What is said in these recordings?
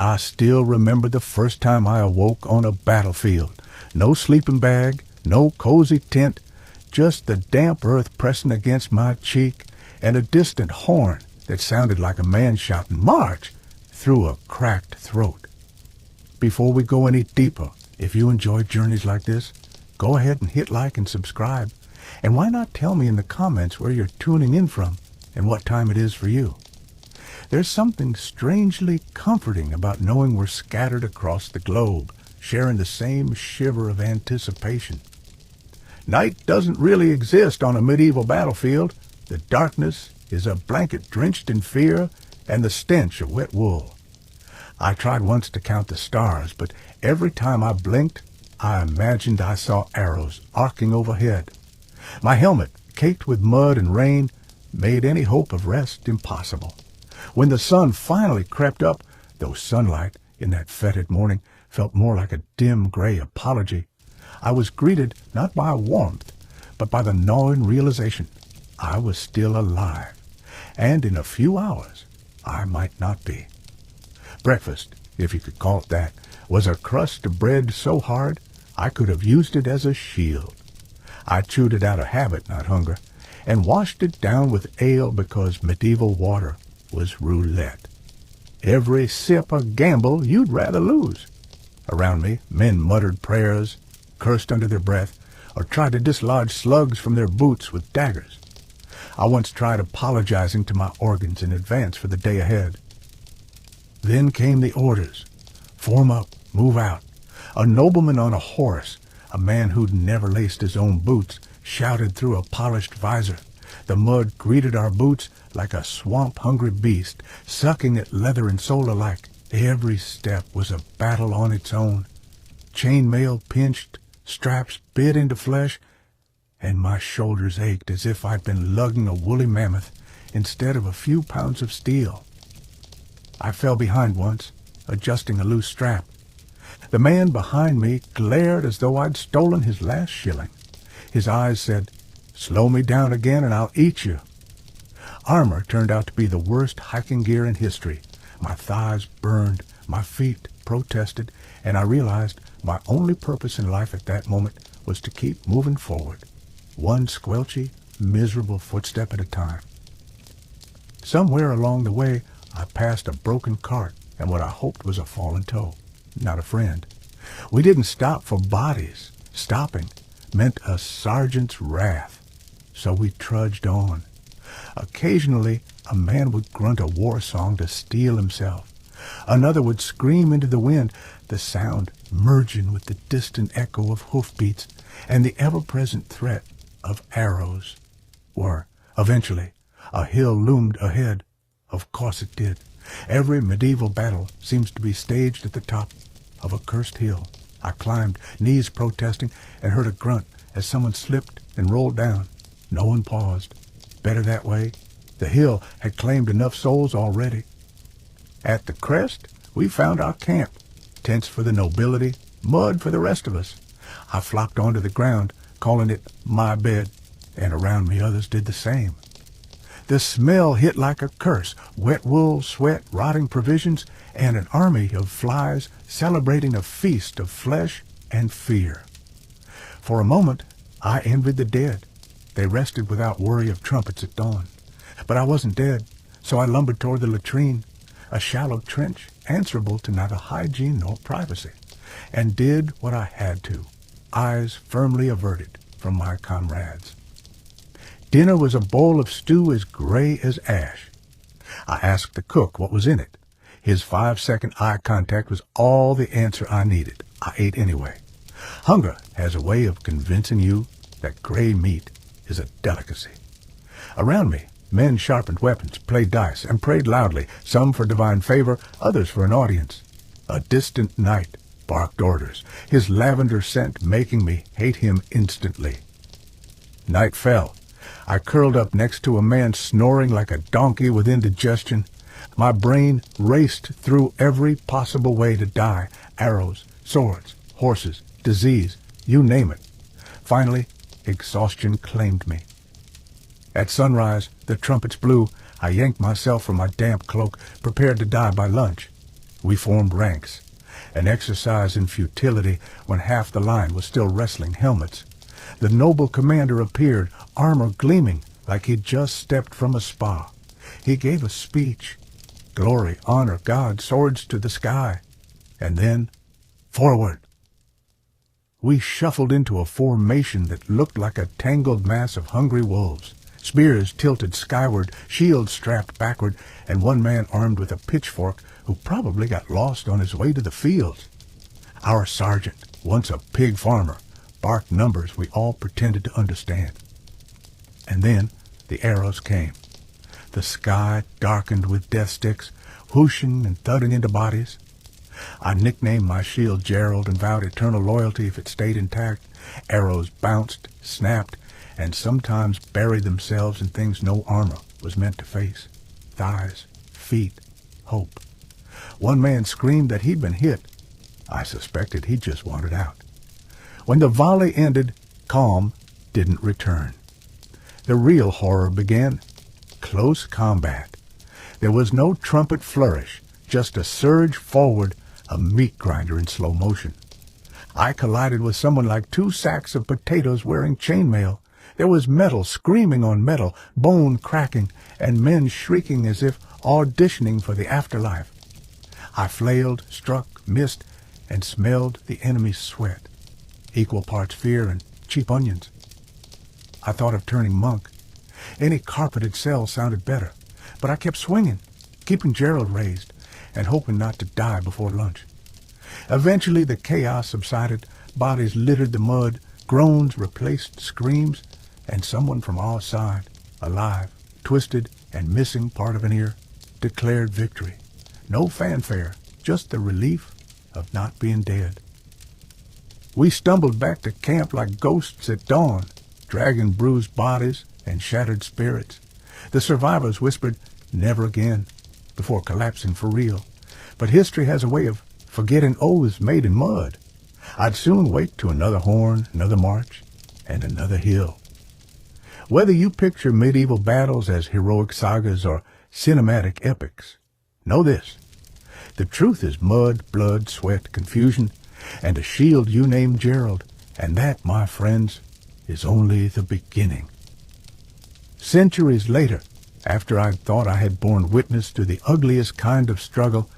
I still remember the first time I awoke on a battlefield. No sleeping bag, no cozy tent, just the damp earth pressing against my cheek and a distant horn that sounded like a man shouting, "March!" through a cracked throat. Before we go any deeper, if you enjoy journeys like this, go ahead and hit like and subscribe. And why not tell me in the comments where you're tuning in from and what time it is for you? There's something strangely comforting about knowing we're scattered across the globe, sharing the same shiver of anticipation. Night doesn't really exist on a medieval battlefield. The darkness is a blanket drenched in fear and the stench of wet wool. I tried once to count the stars, but every time I blinked, I imagined I saw arrows arcing overhead. My helmet, caked with mud and rain, made any hope of rest impossible. When the sun finally crept up, though sunlight in that fetid morning felt more like a dim gray apology, I was greeted not by warmth, but by the gnawing realization I was still alive, and in a few hours I might not be. Breakfast, if you could call it that, was a crust of bread so hard I could have used it as a shield. I chewed it out of habit, not hunger, and washed it down with ale because medieval water was roulette. Every sip a gamble you'd rather lose. Around me, men muttered prayers, cursed under their breath, or tried to dislodge slugs from their boots with daggers. I once tried apologizing to my organs in advance for the day ahead. Then came the orders. Form up, move out. A nobleman on a horse, a man who'd never laced his own boots, shouted through a polished visor. The mud greeted our boots like a swamp-hungry beast, sucking at leather and sole alike. Every step was a battle on its own. Chainmail pinched, straps bit into flesh, and my shoulders ached as if I'd been lugging a woolly mammoth instead of a few pounds of steel. I fell behind once, adjusting a loose strap. The man behind me glared as though I'd stolen his last shilling. His eyes said, "Slow me down again and I'll eat you." Armor turned out to be the worst hiking gear in history. My thighs burned, my feet protested, and I realized my only purpose in life at that moment was to keep moving forward, one squelchy, miserable footstep at a time. Somewhere along the way, I passed a broken cart and what I hoped was a fallen toe, not a friend. We didn't stop for bodies. Stopping meant a sergeant's wrath, so we trudged on. Occasionally, a man would grunt a war song to steel himself. Another would scream into the wind, the sound merging with the distant echo of hoofbeats and the ever-present threat of arrows. Or, eventually, a hill loomed ahead. Of course it did. Every medieval battle seems to be staged at the top of a cursed hill. I climbed, knees protesting, and heard a grunt as someone slipped and rolled down. No one paused. Better that way. The hill had claimed enough souls already. At the crest, we found our camp. Tents for the nobility, mud for the rest of us. I flopped onto the ground, calling it my bed, and around me others did the same. The smell hit like a curse, wet wool, sweat, rotting provisions, and an army of flies celebrating a feast of flesh and fear. For a moment, I envied the dead. They rested without worry of trumpets at dawn. But I wasn't dead, so I lumbered toward the latrine, a shallow trench answerable to neither hygiene nor privacy, and did what I had to, eyes firmly averted from my comrades. Dinner was a bowl of stew as gray as ash. I asked the cook what was in it. His 5-second eye contact was all the answer I needed. I ate anyway. Hunger has a way of convincing you that gray meat is a delicacy. Around me, men sharpened weapons, played dice, and prayed loudly, some for divine favor, others for an audience. A distant knight barked orders, his lavender scent making me hate him instantly. Night fell. I curled up next to a man snoring like a donkey with indigestion. My brain raced through every possible way to die. Arrows, swords, horses, disease, you name it. Finally, exhaustion claimed me. At sunrise, the trumpets blew. I yanked myself from my damp cloak, prepared to die by lunch. We formed ranks, an exercise in futility when half the line was still wrestling helmets. The noble commander appeared, armor gleaming like he'd just stepped from a spa. He gave a speech. Glory, honor, God, swords to the sky. And then, forward. We shuffled into a formation that looked like a tangled mass of hungry wolves. Spears tilted skyward, shields strapped backward, and one man armed with a pitchfork who probably got lost on his way to the fields. Our sergeant, once a pig farmer, barked numbers we all pretended to understand. And then the arrows came. The sky darkened with death sticks, whooshing and thudding into bodies. I nicknamed my shield Gerald and vowed eternal loyalty if it stayed intact. Arrows bounced, snapped, and sometimes buried themselves in things no armor was meant to face. Thighs, feet, hope. One man screamed that he'd been hit. I suspected he just wanted out. When the volley ended, calm didn't return. The real horror began. Close combat. There was no trumpet flourish, just a surge forward, a meat grinder in slow motion. I collided with someone like 2 sacks of potatoes wearing chainmail. There was metal screaming on metal, bone cracking, and men shrieking as if auditioning for the afterlife. I flailed, struck, missed, and smelled the enemy's sweat, equal parts fear and cheap onions. I thought of turning monk. Any carpeted cell sounded better, but I kept swinging, keeping Gerald raised, and hoping not to die before lunch. Eventually the chaos subsided, bodies littered the mud, groans replaced screams, and someone from our side, alive, twisted, and missing part of an ear, declared victory. No fanfare, just the relief of not being dead. We stumbled back to camp like ghosts at dawn, dragging bruised bodies and shattered spirits. The survivors whispered, "Never again," before collapsing for real. But history has a way of forgetting oaths made in mud. I'd soon wake to another horn, another march, and another hill. Whether you picture medieval battles as heroic sagas or cinematic epics, know this. The truth is mud, blood, sweat, confusion, and a shield you named Gerald, and that, my friends, is only the beginning. Centuries later, after I thought I had borne witness to the ugliest kind of struggle,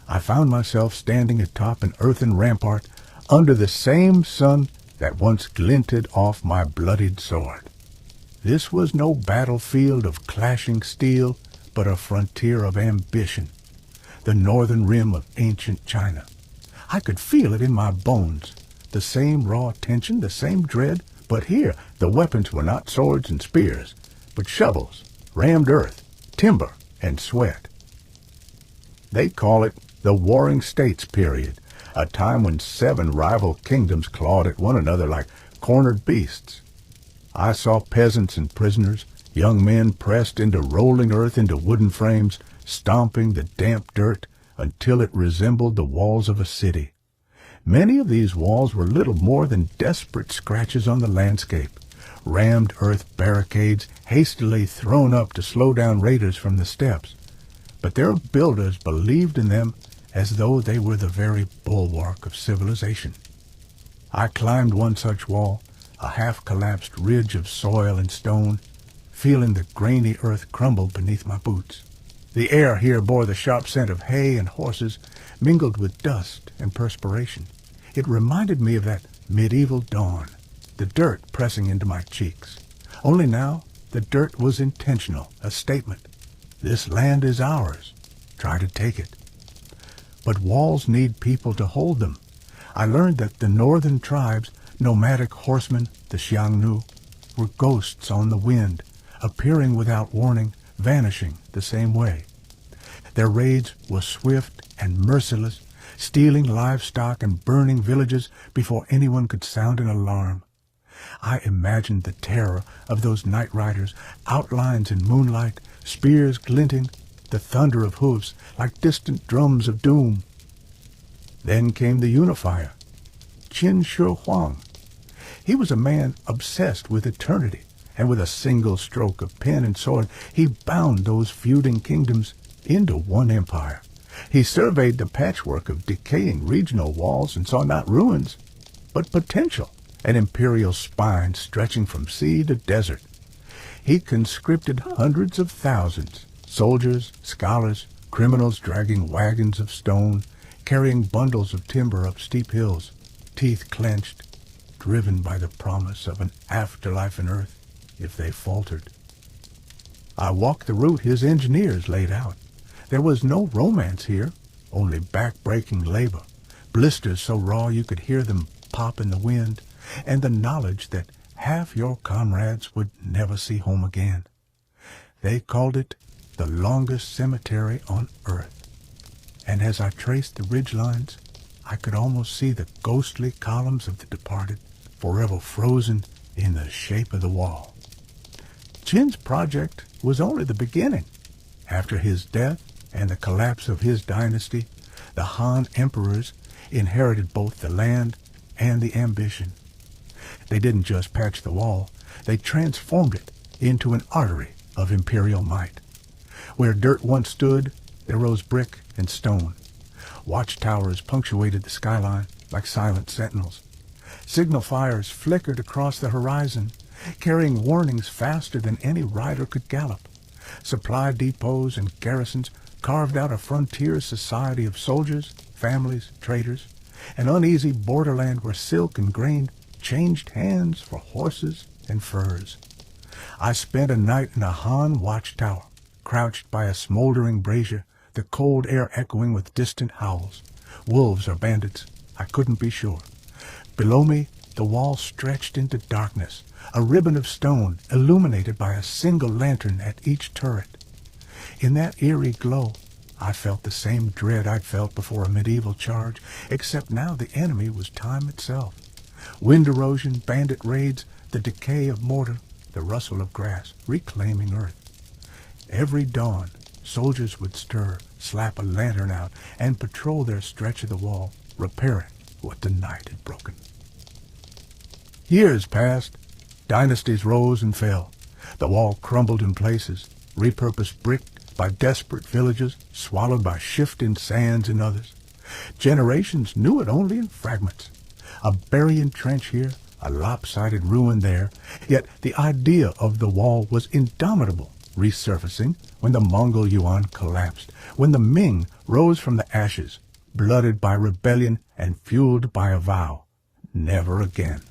I found myself standing atop an earthen rampart under the same sun that once glinted off my bloodied sword. This was no battlefield of clashing steel, but a frontier of ambition, the northern rim of ancient China. I could feel it in my bones, the same raw tension, the same dread, but here the weapons were not swords and spears, but shovels, rammed earth, timber, and sweat. They call it the Warring States period, a time when 7 rival kingdoms clawed at one another like cornered beasts. I saw peasants and prisoners, young men pressed into rolling earth into wooden frames, stomping the damp dirt until it resembled the walls of a city. Many of these walls were little more than desperate scratches on the landscape, rammed earth barricades hastily thrown up to slow down raiders from the steppes. But their builders believed in them as though they were the very bulwark of civilization. I climbed one such wall, a half-collapsed ridge of soil and stone, feeling the grainy earth crumble beneath my boots. The air here bore the sharp scent of hay and horses, mingled with dust and perspiration. It reminded me of that medieval dawn, the dirt pressing into my cheeks. Only now, the dirt was intentional, a statement. This land is ours. Try to take it. But walls need people to hold them. I learned that the northern tribes, nomadic horsemen, the Xiangnu, were ghosts on the wind, appearing without warning, vanishing the same way. Their raids were swift and merciless, stealing livestock and burning villages before anyone could sound an alarm. I imagined the terror of those night riders, outlines in moonlight, spears glinting, the thunder of hoofs like distant drums of doom. Then came the unifier, Qin Shi Huang. He was a man obsessed with eternity, and with a single stroke of pen and sword he bound those feuding kingdoms into one empire, He surveyed the patchwork of decaying regional walls and saw not ruins, but potential, an imperial spine stretching from sea to desert. He conscripted hundreds of thousands, soldiers, scholars, criminals dragging wagons of stone, carrying bundles of timber up steep hills, teeth clenched, driven by the promise of an afterlife in earth if they faltered. I walked the route his engineers laid out. There was no romance here, only back-breaking labor, blisters so raw you could hear them pop in the wind, and the knowledge that half your comrades would never see home again. They called it the longest cemetery on earth, and as I traced the ridge lines, I could almost see the ghostly columns of the departed, forever frozen in the shape of the wall. Jin's project was only the beginning. After his death and the collapse of his dynasty, the Han emperors inherited both the land and the ambition. They didn't just patch the wall, they transformed it into an artery of imperial might. Where dirt once stood, there rose brick and stone. Watchtowers punctuated the skyline like silent sentinels. Signal fires flickered across the horizon, carrying warnings faster than any rider could gallop. Supply depots and garrisons carved out a frontier society of soldiers, families, traders, an uneasy borderland where silk and grain changed hands for horses and furs. I spent a night in a Han watchtower, crouched by a smoldering brazier, the cold air echoing with distant howls. Wolves or bandits, I couldn't be sure. Below me, the wall stretched into darkness, a ribbon of stone illuminated by a single lantern at each turret. In that eerie glow, I felt the same dread I'd felt before a medieval charge, except now the enemy was time itself. Wind erosion, bandit raids, the decay of mortar, the rustle of grass, reclaiming earth. Every dawn, soldiers would stir, slap a lantern out, and patrol their stretch of the wall, repairing what the night had broken. Years passed. Dynasties rose and fell. The wall crumbled in places, repurposed brick by desperate villagers, swallowed by shifting sands in others. Generations knew it only in fragments. A burying trench here, a lopsided ruin there, yet the idea of the wall was indomitable, resurfacing when the Mongol Yuan collapsed, when the Ming rose from the ashes, blooded by rebellion and fueled by a vow. Never again.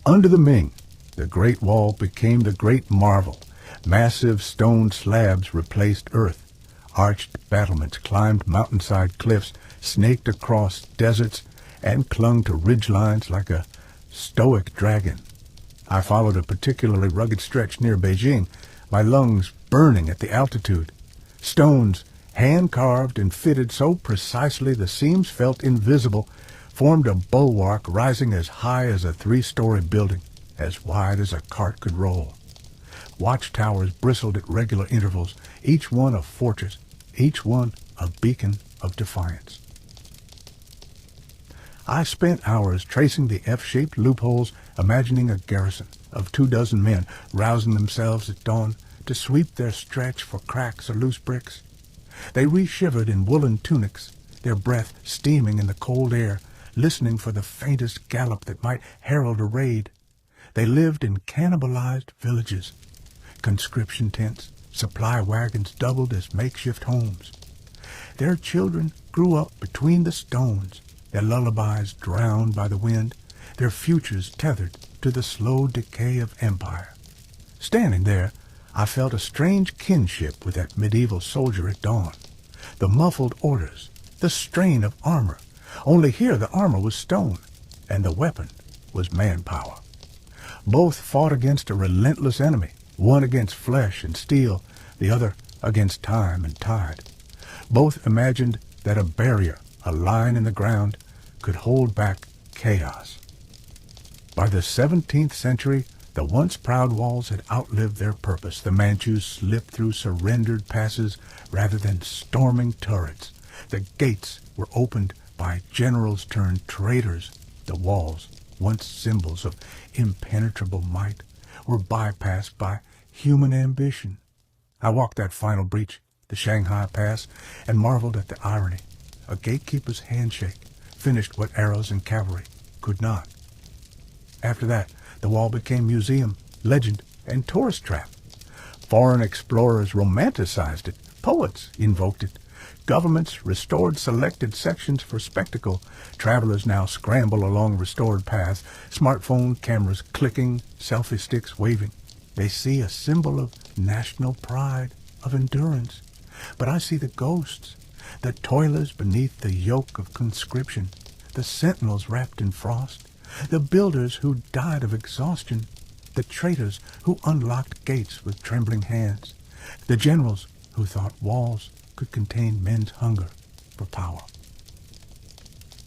Under the Ming, the Great Wall became the Great Marvel. Massive stone slabs replaced earth. Arched battlements climbed mountainside cliffs, snaked across deserts, and clung to ridgelines like a stoic dragon. I followed a particularly rugged stretch near Beijing, my lungs burning at the altitude. Stones, hand-carved and fitted so precisely the seams felt invisible, formed a bulwark rising as high as a 3-story building, as wide as a cart could roll. Watchtowers bristled at regular intervals, each one a fortress, each one a beacon of defiance. I spent hours tracing the F-shaped loopholes, imagining a garrison of 24 men rousing themselves at dawn to sweep their stretch for cracks or loose bricks. They re-shivered in woolen tunics, their breath steaming in the cold air, listening for the faintest gallop that might herald a raid. They lived in cannibalized villages. Conscription tents, supply wagons doubled as makeshift homes. Their children grew up between the stones, their lullabies drowned by the wind, their futures tethered to the slow decay of empire. Standing there, I felt a strange kinship with that medieval soldier at dawn. The muffled orders, the strain of armor. Only here the armor was stone, and the weapon was manpower. Both fought against a relentless enemy, one against flesh and steel, the other against time and tide. Both imagined that a barrier, a line in the ground, could hold back chaos. By the 17th century, the once proud walls had outlived their purpose. The Manchus slipped through surrendered passes rather than storming turrets. The gates were opened by generals turned traitors. The walls, once symbols of impenetrable might, were bypassed by human ambition. I walked that final breach, the Shanghai Pass, and marveled at the irony. A gatekeeper's handshake finished what arrows and cavalry could not. After that, the wall became museum, legend, and tourist trap. Foreign explorers romanticized it. Poets invoked it. Governments restored selected sections for spectacle. Travelers now scramble along restored paths, smartphone cameras clicking, selfie sticks waving. They see a symbol of national pride, of endurance. But I see the ghosts, the toilers beneath the yoke of conscription, the sentinels wrapped in frost, the builders who died of exhaustion, the traitors who unlocked gates with trembling hands, the generals who thought walls could contain men's hunger for power.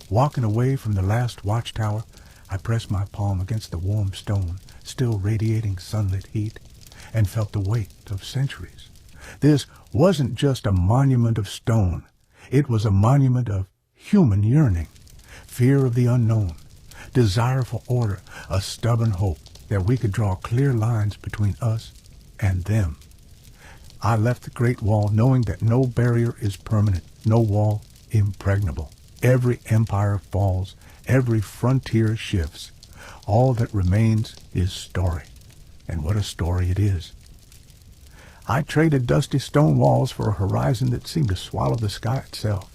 Walking away from the last watchtower, I pressed my palm against the warm stone, still radiating sunlit heat, and felt the weight of centuries. This wasn't just a monument of stone. It was a monument of human yearning, fear of the unknown, desire for order, a stubborn hope that we could draw clear lines between us and them. I left the Great Wall knowing that no barrier is permanent, no wall impregnable. Every empire falls, every frontier shifts. All that remains is story. And what a story it is. I traded dusty stone walls for a horizon that seemed to swallow the sky itself.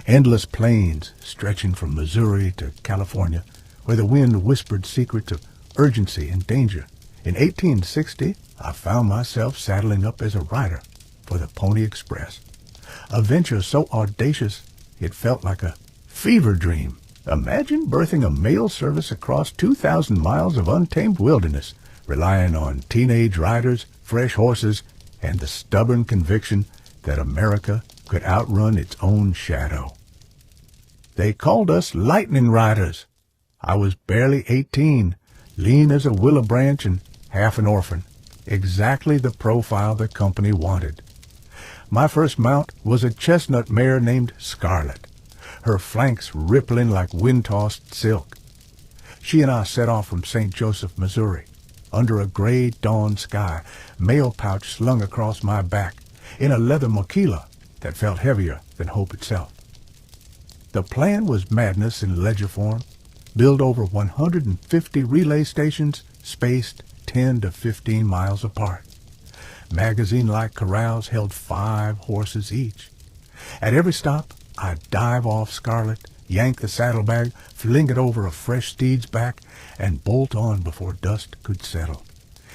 Endless plains stretching from Missouri to California, where the wind whispered secrets of urgency and danger. In 1860, I found myself saddling up as a rider for the Pony Express. A venture so audacious, it felt like a fever dream. Imagine birthing a mail service across 2,000 miles of untamed wilderness, relying on teenage riders, fresh horses, and the stubborn conviction that America could outrun its own shadow. They called us lightning riders. I was barely 18, lean as a willow branch and half an orphan, exactly the profile the company wanted. My first mount was a chestnut mare named Scarlet, her flanks rippling like wind-tossed silk. She and I set off from St. Joseph, Missouri, under a gray dawn sky, mail pouch slung across my back, in a leather mochila that felt heavier than hope itself. The plan was madness in ledger form. Build over 150 relay stations spaced 10 to 15 miles apart. Magazine-like corrals held 5 horses each. At every stop, I'd dive off Scarlet, yank the saddlebag, fling it over a fresh steed's back, and bolt on before dust could settle.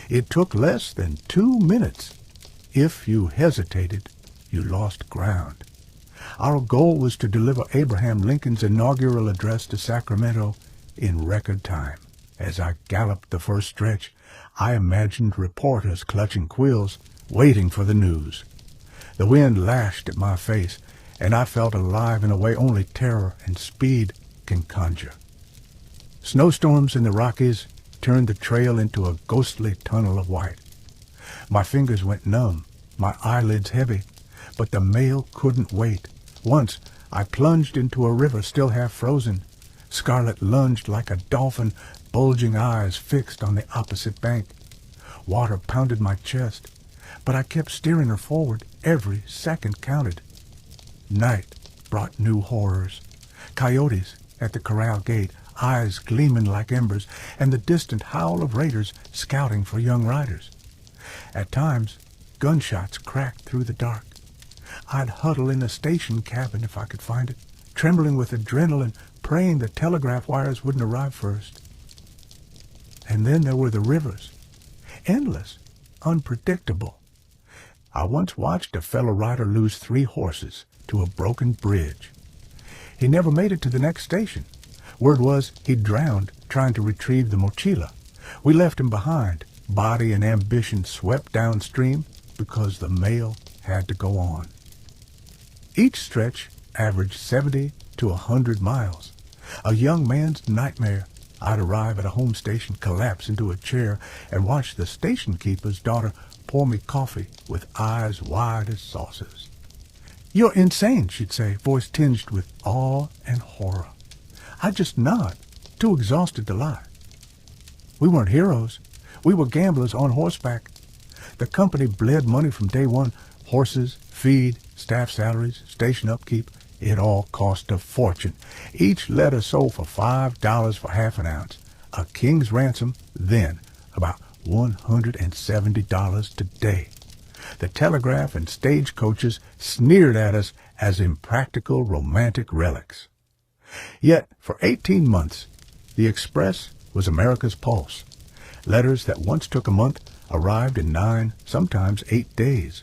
It took less than 2 minutes. If you hesitated, you lost ground. Our goal was to deliver Abraham Lincoln's inaugural address to Sacramento in record time. As I galloped the first stretch, I imagined reporters clutching quills, waiting for the news. The wind lashed at my face, and I felt alive in a way only terror and speed can conjure. Snowstorms in the Rockies turned the trail into a ghostly tunnel of white. My fingers went numb, my eyelids heavy, but the mail couldn't wait. Once I plunged into a river still half frozen. Scarlet lunged like a dolphin, bulging eyes fixed on the opposite bank. Water pounded my chest, but I kept steering her forward. Every second counted. Night brought new horrors. Coyotes at the corral gate, eyes gleaming like embers, and the distant howl of raiders scouting for young riders. At times, gunshots cracked through the dark. I'd huddle in a station cabin if I could find it, trembling with adrenaline, praying the telegraph wires wouldn't arrive first. And then there were the rivers, endless, unpredictable. I once watched a fellow rider lose 3 horses to a broken bridge. He never made it to the next station. Word was he'd drowned trying to retrieve the mochila. We left him behind, body and ambition swept downstream because the mail had to go on. Each stretch averaged 70 to 100 miles. A young man's nightmare. I'd arrive at a home station, collapse into a chair, and watch the station keeper's daughter pour me coffee with eyes wide as saucers. "You're insane," she'd say, voice tinged with awe and horror. I'd just nod, too exhausted to lie. We weren't heroes. We were gamblers on horseback. The company bled money from day one. Horses, feed, staff salaries, station upkeep, it all cost a fortune. Each letter sold for $5 for half an ounce. A king's ransom then, about $170 today. The telegraph and stagecoaches sneered at us as impractical romantic relics. Yet, for 18 months, the Express was America's pulse. Letters that once took a month arrived in 9, sometimes 8 days.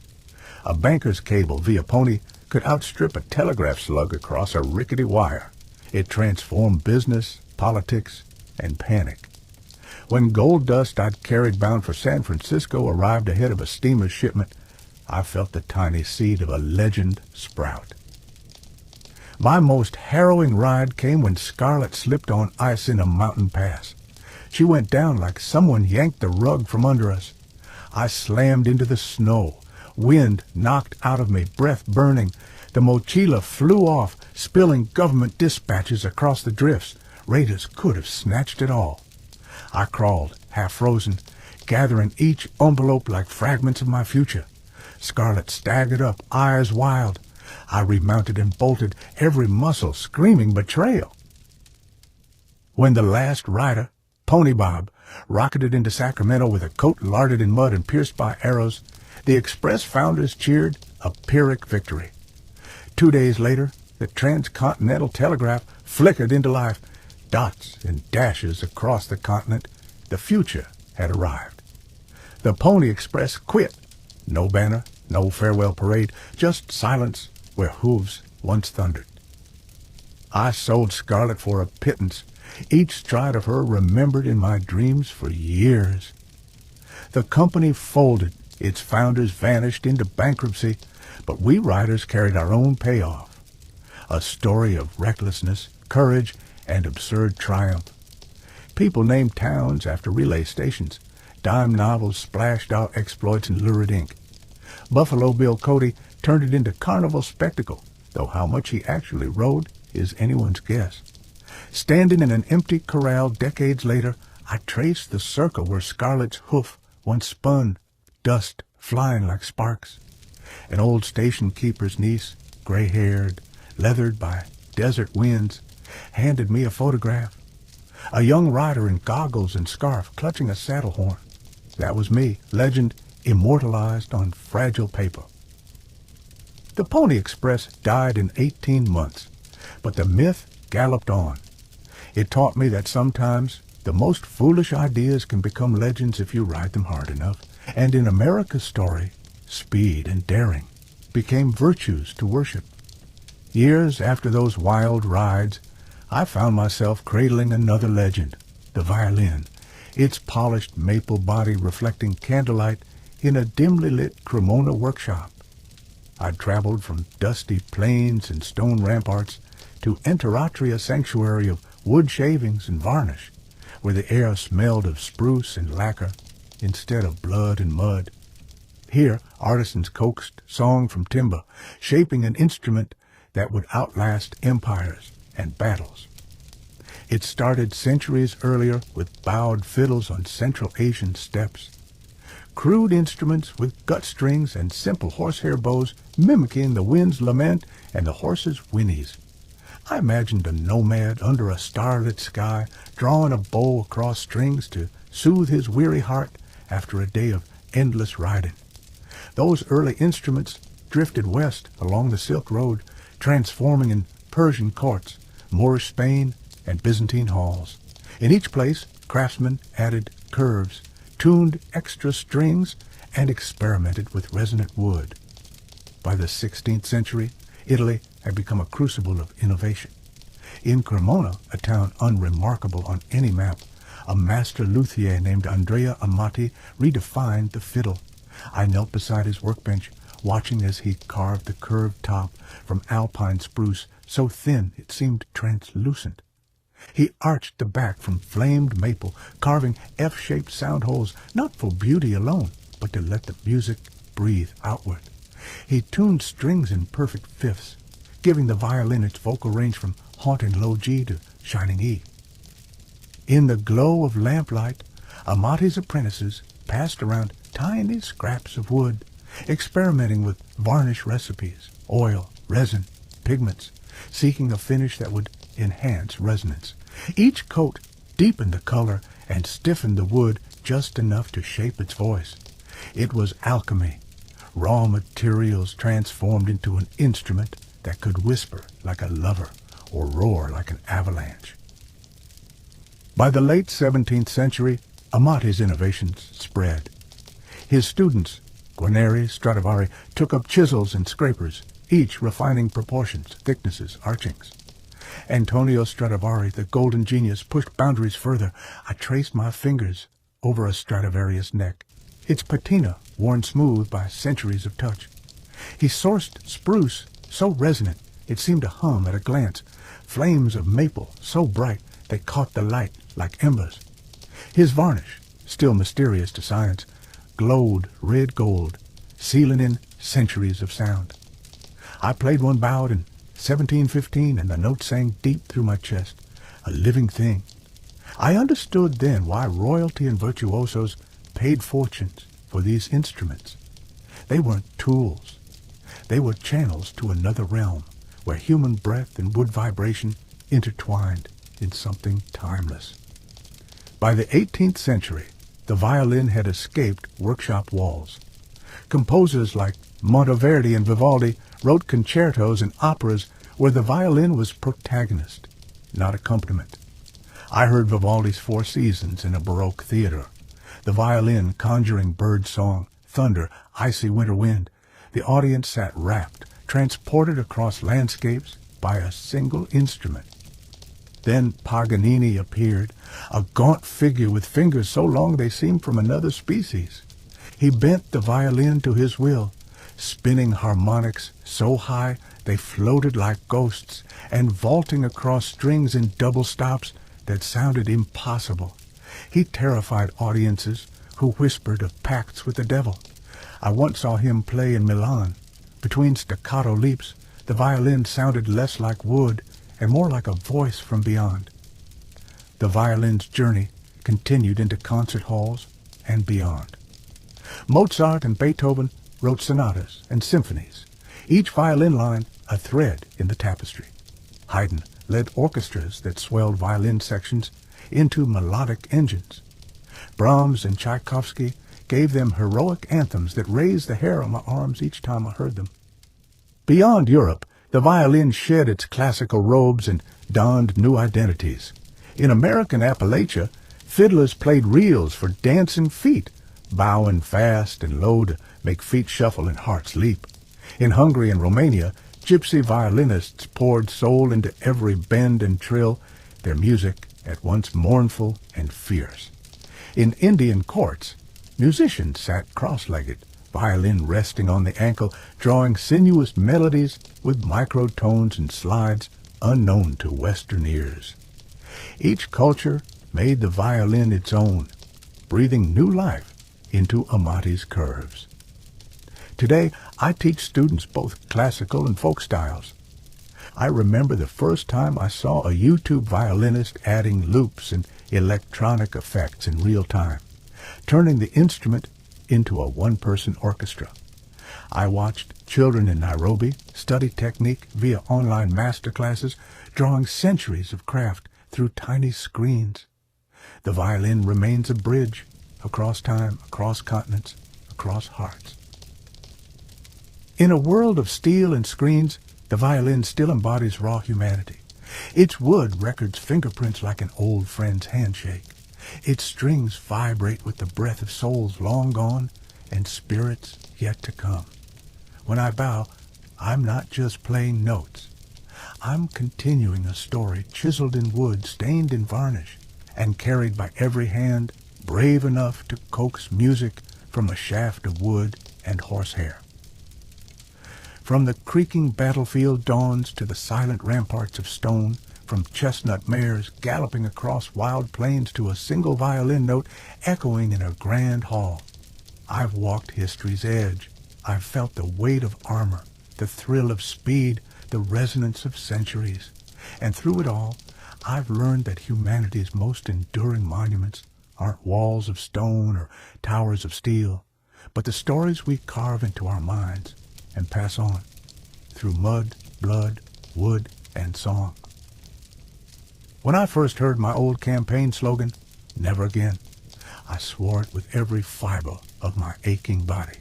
A banker's cable via pony could outstrip a telegraph slug across a rickety wire. It transformed business, politics, and panic. When gold dust I'd carried bound for San Francisco arrived ahead of a steamer's shipment, I felt the tiny seed of a legend sprout. My most harrowing ride came when Scarlett slipped on ice in a mountain pass. She went down like someone yanked the rug from under us. I slammed into the snow. Wind knocked out of me, breath burning. The mochila flew off, spilling government dispatches across the drifts. Raiders could have snatched it all. I crawled, half frozen, gathering each envelope like fragments of my future. Scarlett staggered up, eyes wild. I remounted and bolted, every muscle screaming betrayal. When the last rider, Pony Bob, rocketed into Sacramento with a coat larded in mud and pierced by arrows, the Express founders cheered a Pyrrhic victory. 2 days later, the transcontinental telegraph flickered into life. Dots and dashes across the continent. The future had arrived. The Pony Express quit. No banner, no farewell parade, just silence where hooves once thundered. I sold Scarlett for a pittance, each stride of her remembered in my dreams for years. The company folded, its founders vanished into bankruptcy, but we riders carried our own payoff. A story of recklessness, courage, and absurd triumph. People named towns after relay stations. Dime novels splashed out exploits in lurid ink. Buffalo Bill Cody turned it into carnival spectacle, though how much he actually rode is anyone's guess. Standing in an empty corral decades later, I traced the circle where Scarlett's hoof once spun, dust flying like sparks. An old station keeper's niece, gray-haired, leathered by desert winds, handed me a photograph. A young rider in goggles and scarf clutching a saddle horn. That was me, legend immortalized on fragile paper. The Pony Express died in 18 months, but the myth galloped on. It taught me that sometimes the most foolish ideas can become legends if you ride them hard enough. And in America's story, speed and daring became virtues to worship. Years after those wild rides, I found myself cradling another legend, the violin, its polished maple body reflecting candlelight in a dimly lit Cremona workshop. I'd traveled from dusty plains and stone ramparts to Enteratria sanctuary of wood shavings and varnish, where the air smelled of spruce and lacquer instead of blood and mud. Here, artisans coaxed song from timber, shaping an instrument that would outlast empires and battles. It started centuries earlier with bowed fiddles on Central Asian steppes. Crude instruments with gut strings and simple horsehair bows mimicking the wind's lament and the horse's whinnies. I imagined a nomad under a starlit sky, drawing a bow across strings to soothe his weary heart after a day of endless riding. Those early instruments drifted west along the Silk Road, transforming in Persian courts, Moorish Spain, and Byzantine halls. In each place, craftsmen added curves, tuned extra strings, and experimented with resonant wood. By the 16th century, Italy had become a crucible of innovation. In Cremona, a town unremarkable on any map, a master luthier named Andrea Amati redefined the fiddle. I knelt beside his workbench, watching as he carved the curved top from alpine spruce so thin it seemed translucent. He arched the back from flamed maple, carving F-shaped sound holes, not for beauty alone, but to let the music breathe outward. He tuned strings in perfect fifths, giving the violin its vocal range from haunting low G to shining E. In the glow of lamplight, Amati's apprentices passed around tiny scraps of wood, experimenting with varnish recipes, oil, resin, pigments, seeking a finish that would enhance resonance. Each coat deepened the color and stiffened the wood just enough to shape its voice. It was alchemy, raw materials transformed into an instrument that could whisper like a lover or roar like an avalanche. By the late 17th century, Amati's innovations spread. His students, Guarneri, Stradivari, took up chisels and scrapers, each refining proportions, thicknesses, archings. Antonio Stradivari, the golden genius, pushed boundaries further. I traced my fingers over a Stradivarius neck, its patina worn smooth by centuries of touch. He sourced spruce so resonant it seemed to hum at a glance, flames of maple so bright they caught the light like embers. His varnish, still mysterious to science, glowed red gold, sealing in centuries of sound. I played one bout in 1715, and the note sang deep through my chest, a living thing. I understood then why royalty and virtuosos paid fortunes for these instruments. They weren't tools. They were channels to another realm, where human breath and wood vibration intertwined in something timeless. By the 18th century, the violin had escaped workshop walls. Composers like Monteverdi and Vivaldi wrote concertos and operas where the violin was protagonist, not accompaniment. I heard Vivaldi's Four Seasons in a Baroque theater, the violin conjuring bird song, thunder, icy winter wind. The audience sat rapt, transported across landscapes by a single instrument. Then Paganini appeared, a gaunt figure with fingers so long they seemed from another species. He bent the violin to his will, spinning harmonics so high they floated like ghosts, and vaulting across strings in double stops that sounded impossible. He terrified audiences who whispered of pacts with the devil. I once saw him play in Milan. Between staccato leaps, the violin sounded less like wood and more like a voice from beyond. The violin's journey continued into concert halls and beyond. Mozart and Beethoven wrote sonatas and symphonies, each violin line a thread in the tapestry. Haydn led orchestras that swelled violin sections into melodic engines. Brahms and Tchaikovsky gave them heroic anthems that raised the hair on my arms each time I heard them. Beyond Europe, the violin shed its classical robes and donned new identities. In American Appalachia, fiddlers played reels for dancing feet, bowing fast and low to make feet shuffle and hearts leap. In Hungary and Romania, gypsy violinists poured soul into every bend and trill, their music at once mournful and fierce. In Indian courts, musicians sat cross-legged, violin resting on the ankle, drawing sinuous melodies with microtones and slides unknown to Western ears. Each culture made the violin its own, breathing new life into Amati's curves. Today, I teach students both classical and folk styles. I remember the first time I saw a YouTube violinist adding loops and electronic effects in real time, turning the instrument into a one-person orchestra. I watched children in Nairobi study technique via online masterclasses, drawing centuries of craft through tiny screens. The violin remains a bridge across time, across continents, across hearts. In a world of steel and screens, the violin still embodies raw humanity. Its wood records fingerprints like an old friend's handshake. Its strings vibrate with the breath of souls long gone and spirits yet to come. When I bow, I'm not just playing notes. I'm continuing a story chiseled in wood, stained in varnish, and carried by every hand brave enough to coax music from a shaft of wood and horsehair. From the creaking battlefield dawns to the silent ramparts of stone, from chestnut mares galloping across wild plains to a single violin note echoing in a grand hall. I've walked history's edge. I've felt the weight of armor, the thrill of speed, the resonance of centuries. And through it all, I've learned that humanity's most enduring monuments aren't walls of stone or towers of steel, but the stories we carve into our minds and pass on through mud, blood, wood, and song. When I first heard my old campaign slogan, "Never Again," I swore it with every fiber of my aching body.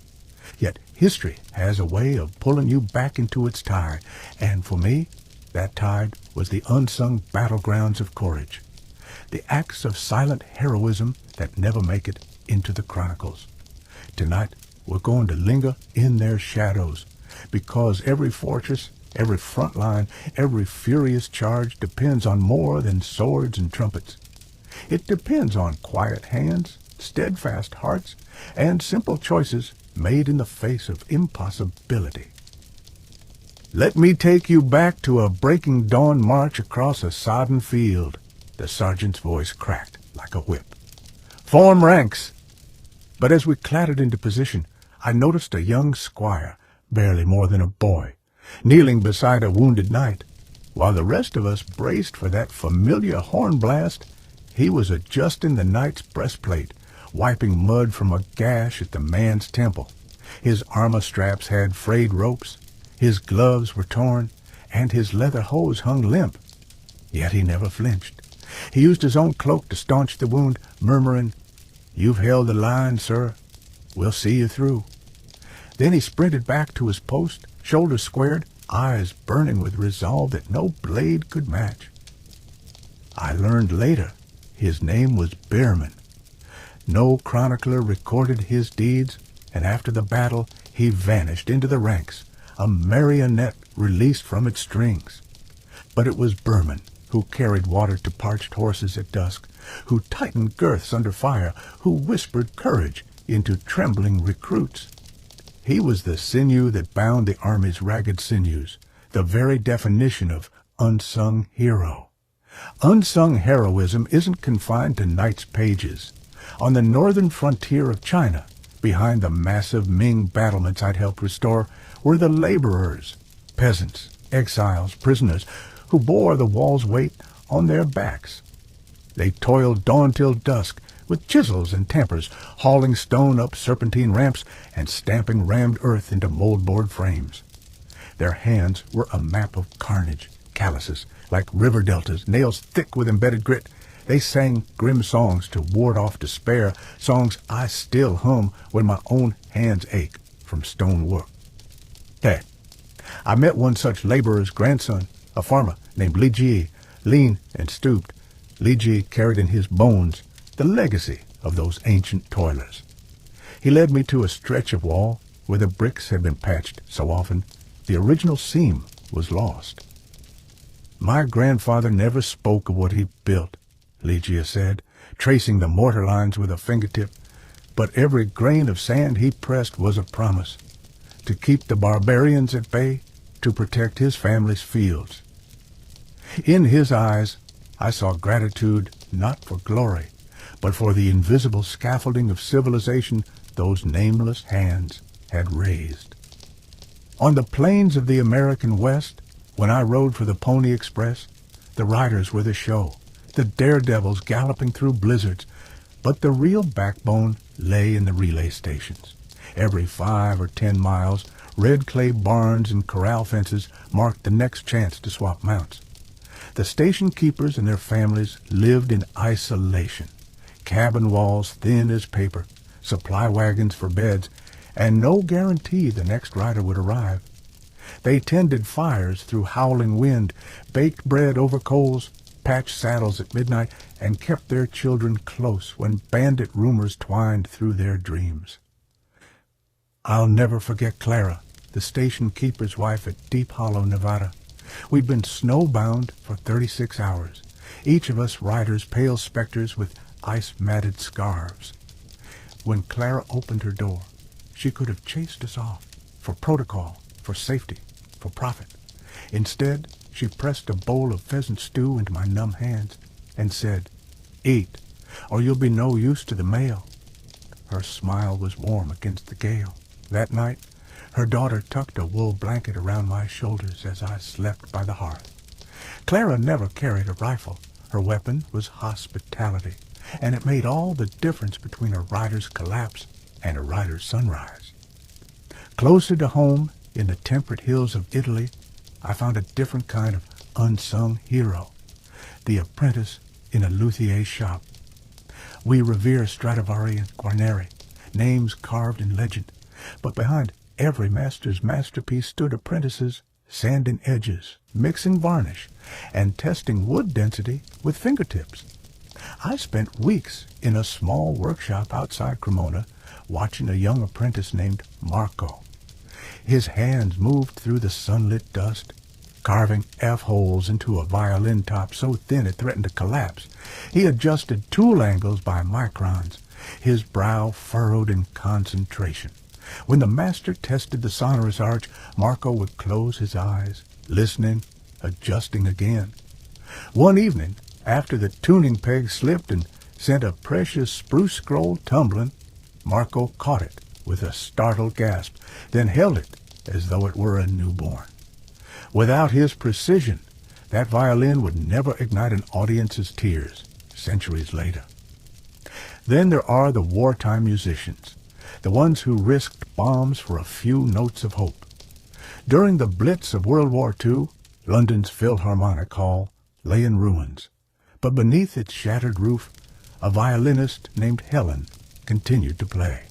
Yet history has a way of pulling you back into its tide, and for me, that tide was the unsung battlegrounds of courage, the acts of silent heroism that never make it into the chronicles. Tonight, we're going to linger in their shadows, because every fortress, every front line, every furious charge depends on more than swords and trumpets. It depends on quiet hands, steadfast hearts, and simple choices made in the face of impossibility. Let me take you back to a breaking dawn march across a sodden field. The sergeant's voice cracked like a whip. "Form ranks!" But as we clattered into position, I noticed a young squire, barely more than a boy, kneeling beside a wounded knight. While the rest of us braced for that familiar horn blast, he was adjusting the knight's breastplate, wiping mud from a gash at the man's temple. His armor straps had frayed ropes, his gloves were torn, and his leather hose hung limp. Yet he never flinched. He used his own cloak to staunch the wound, murmuring, "You've held the line, sir. We'll see you through." Then he sprinted back to his post, shoulders squared, eyes burning with resolve that no blade could match. I learned later his name was Behrman. No chronicler recorded his deeds, and after the battle he vanished into the ranks, a marionette released from its strings. But it was Behrman who carried water to parched horses at dusk, who tightened girths under fire, who whispered courage into trembling recruits. He was the sinew that bound the army's ragged sinews, the very definition of unsung hero. Unsung heroism isn't confined to knights' pages. On the northern frontier of China, behind the massive Ming battlements I'd helped restore, were the laborers, peasants, exiles, prisoners, who bore the wall's weight on their backs. They toiled dawn till dusk, with chisels and tampers, hauling stone up serpentine ramps and stamping rammed earth into moldboard frames. Their hands were a map of carnage, calluses, like river deltas, nails thick with embedded grit. They sang grim songs to ward off despair, songs I still hum when my own hands ache from stone work. Hey, I met one such laborer's grandson, a farmer named Li Ji, lean and stooped. Li Ji carried in his bones the legacy of those ancient toilers. He led me to a stretch of wall where the bricks had been patched so often the original seam was lost. "My grandfather never spoke of what he built," Ligia said, tracing the mortar lines with a fingertip, "but every grain of sand he pressed was a promise, to keep the barbarians at bay, to protect his family's fields." In his eyes, I saw gratitude not for glory, but for the invisible scaffolding of civilization those nameless hands had raised. On the plains of the American West, when I rode for the Pony Express, the riders were the show, the daredevils galloping through blizzards, but the real backbone lay in the relay stations. Every 5 or 10 miles, red clay barns and corral fences marked the next chance to swap mounts. The station keepers and their families lived in isolation, cabin walls thin as paper, supply wagons for beds, and no guarantee the next rider would arrive. They tended fires through howling wind, baked bread over coals, patched saddles at midnight, and kept their children close when bandit rumors twined through their dreams. I'll never forget Clara, the station keeper's wife at Deep Hollow, Nevada. We'd been snowbound for 36 hours, each of us riders pale specters with ice-matted scarves. When Clara opened her door, she could have chased us off, for protocol, for safety, for profit. Instead, she pressed a bowl of pheasant stew into my numb hands and said, "Eat, or you'll be no use to the mail." Her smile was warm against the gale. That night, her daughter tucked a wool blanket around my shoulders as I slept by the hearth. Clara never carried a rifle. Her weapon was hospitality, and it made all the difference between a rider's collapse and a writer's sunrise. Closer to home, in the temperate hills of Italy, I found a different kind of unsung hero, the apprentice in a luthier's shop. We revere Stradivari and Guarneri, names carved in legend, but behind every master's masterpiece stood apprentices sanding edges, mixing varnish, and testing wood density with fingertips. I spent weeks in a small workshop outside Cremona watching a young apprentice named Marco. His hands moved through the sunlit dust, carving F-holes into a violin top so thin it threatened to collapse. He adjusted tool angles by microns, his brow furrowed in concentration. When the master tested the sonorous arch, Marco would close his eyes, listening, adjusting again. One evening, after the tuning peg slipped and sent a precious spruce scroll tumbling, Marco caught it with a startled gasp, then held it as though it were a newborn. Without his precision, that violin would never ignite an audience's tears centuries later. Then there are the wartime musicians, the ones who risked bombs for a few notes of hope. During the Blitz of World War II, London's Philharmonic Hall lay in ruins, but beneath its shattered roof, a violinist named Helen continued to play.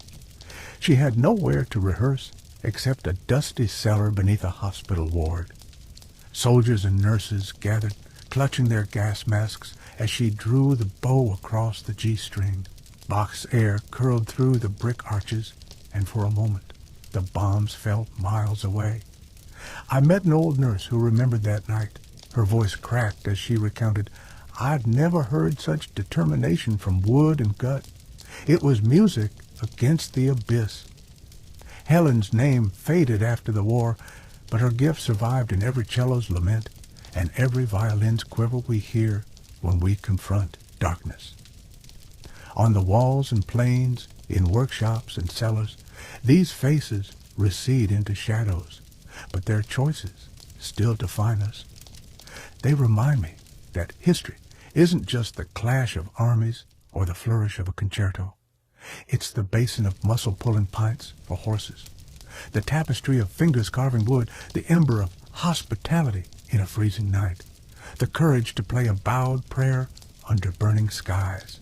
She had nowhere to rehearse except a dusty cellar beneath a hospital ward. Soldiers and nurses gathered, clutching their gas masks as she drew the bow across the G-string. Box air curled through the brick arches, and for a moment the bombs felt miles away. I met an old nurse who remembered that night. Her voice cracked as she recounted, "I'd never heard such determination from wood and gut. It was music against the abyss." Helen's name faded after the war, but her gift survived in every cello's lament and every violin's quiver we hear when we confront darkness. On the walls and plains, in workshops and cellars, these faces recede into shadows, but their choices still define us. They remind me that history isn't just the clash of armies or the flourish of a concerto. It's the basin of muscle-pulling pints for horses, the tapestry of fingers carving wood, the ember of hospitality in a freezing night, the courage to play a bowed prayer under burning skies.